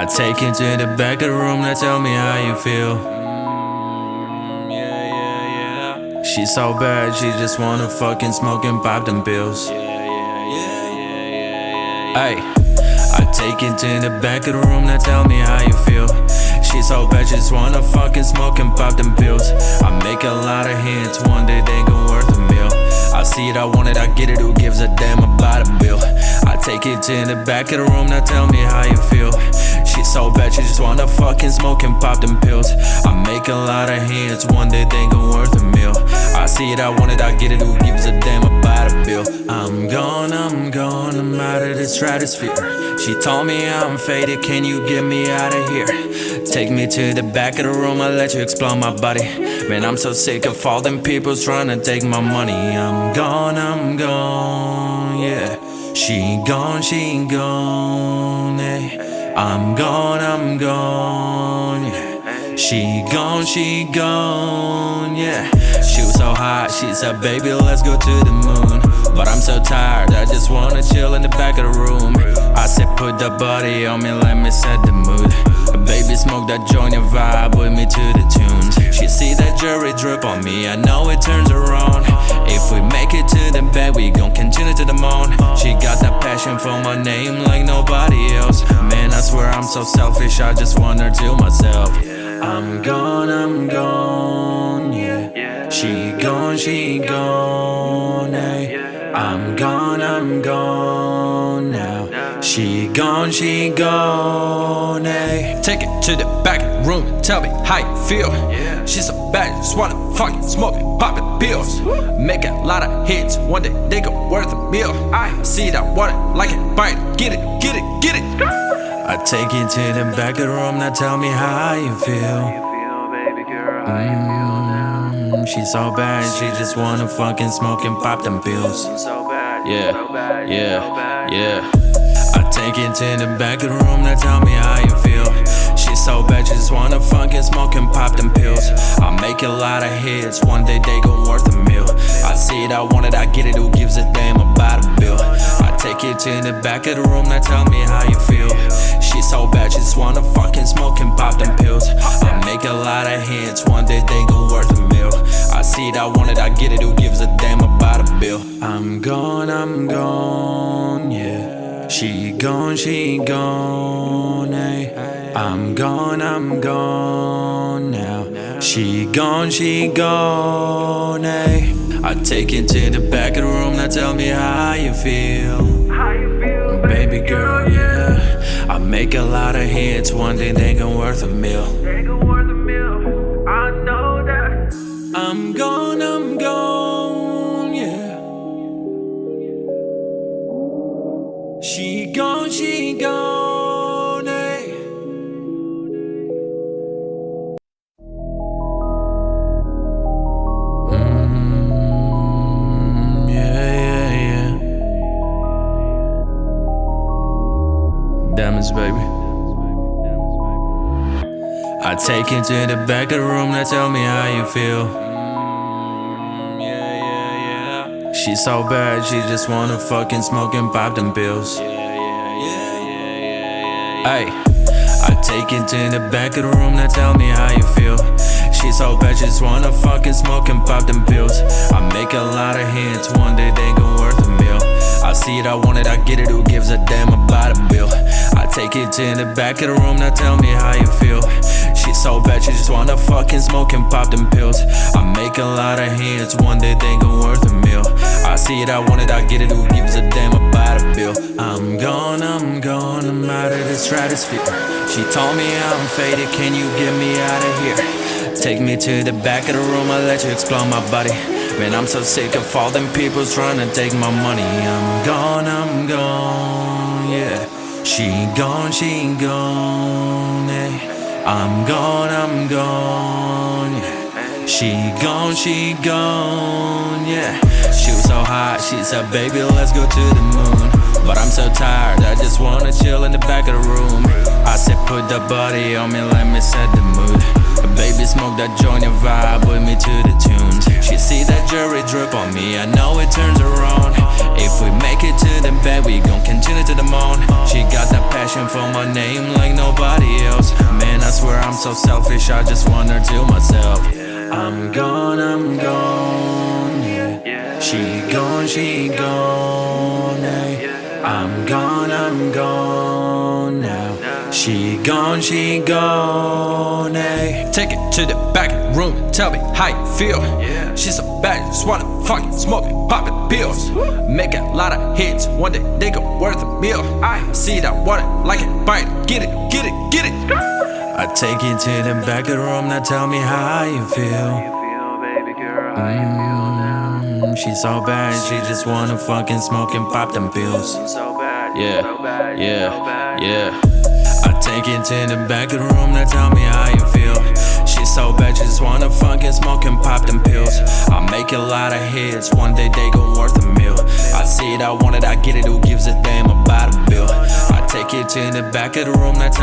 take you to the back of the room, now tell me how you feel. She's so bad, she just wanna fucking smoke and pop them pills. Ay, I take you to the back of the room, now tell me how you feel. She's so bad, she just wanna fucking smoke and pop them pills. I make a lot of hits, one day they gon' worth a meal. I see it, I want it, I get it, who gives a damn about a bill? I take it to the back of the room, now tell me how you feel. She's so bad, she just wanna fucking smoke and pop them pills. I make a lot of hits, one day they gon' worth a meal. I see it, I want it, I get it, who gives a damn about a bill? I'm gone, I'm out of the stratosphere. She told me I'm faded, can you get me out of here? Take me to the back of the room, I'll let you explore my body. Man, I'm so sick of all them people trying to take my money. I'm gone, yeah. She gone, yeah. I'm gone, yeah. She gone, yeah. She was so hot, she said, baby, let's go to the moon. But I'm so tired, I just wanna chill in the back of the room. I said, put the body on me, let me set the mood. Baby, smoke that joint and vibe with me to the tunes. She see that jewelry drip on me, I know it turns her on. If we make it to the bed, we gon' continue to the moon. She got that passion for my name like nobody else. Man, I swear I'm so selfish, I just want her to myself. I'm gone, yeah. She gone, eh. I'm gone now. She gone, eh. Take it to the back of the room, tell me how you feel. She's so bad, just wanna fucking smoke and pop the pills. Make a lot of hits, one day they go worth a meal. I see that water like it, bite it, get it. I take you to the back of the room, now tell me how you feel. She's so bad, she just wanna fucking smoke and pop them pills. Yeah. I take you to the back of the room, now tell me how you feel. She's so bad, she just wanna fucking smoke and pop them pills. I make a lot of hits, one day they gon' worth a meal. I see it, I want it, I get it, who gives a damn about a bill? I take you to the back of the room, now tell me how you feel. She's so bad, she just wanna fucking smoke and pop them pills. I make a lot of hits, one day they gon' worth a meal. I see it, I want it, I get it, who gives a damn about a bill? I'm gone, yeah. She gone, eh. I'm gone now. She gone, eh. I take you to the back of the room, now tell me how you feel. Baby girl, yeah. I make a lot of hits, one day they gon' worth a meal. I know that. I'm gone, yeah. She gone, eh. Yeah. Diamonds, baby. I take you to the back of the room, now tell me how you feel. She's so bad, she just wanna fucking smoke and pop them pills. Ay, I take you to the back of the room, now tell me how you feel. She's so bad, she just wanna fucking smoke and pop them pills. I make a lot of hits, one day they gon' worth a meal. I see it, I want it, I get it, who gives a damn about a bill? I take it to the back of the room, now tell me how you feel. She's so bad, she just wanna fucking smoke and pop them pills. I make a lot of hits, one day they gon' worth a meal. I see it, I want it, I get it, who gives a damn about a bill? I'm gone, I'm out of the stratosphere. She told me I'm faded, can you get me out of here? Take me to the back of the room, I'll let you explore my body. Man, I'm so sick of all them people trying to take my money. I'm gone, yeah. She gone, eh. I'm gone, yeah. She gone, yeah. She was so hot, she said, baby, let's go to the moon. But I'm so tired, I just wanna chill in the back of the room. I said, put the body on me, let me set the mood. Baby, smoke that joint and vibe with me to the tunes. She see that jewelry drip on me, I know it turns her on. If we make it to the bed, we gon' continue to the moon. She got that passion for my name like nobody swear I'm so selfish, I just want her to myself. I'm gone, yeah. She gone, yeah. I'm gone now. She gone, eh. Take it to the back of the room, tell me how you feel. She's so bad, just wanna fucking smoke it, poppin' pills. Make a lot of hits, one day they go worth a meal. I see that water, like it, bite it, get it. I take you to the back of the room, now tell me how you feel. She's so bad, she just wanna fucking smoke and pop them pills. Yeah. I take it to the back of the room, now tell me how you feel. She's so bad, she just wanna fucking smoke and pop them pills. I make a lot of hits, one day they gon' worth a meal. I see it, I want it, I get it, who gives a damn about a bill? I take it to the back of the room, now tell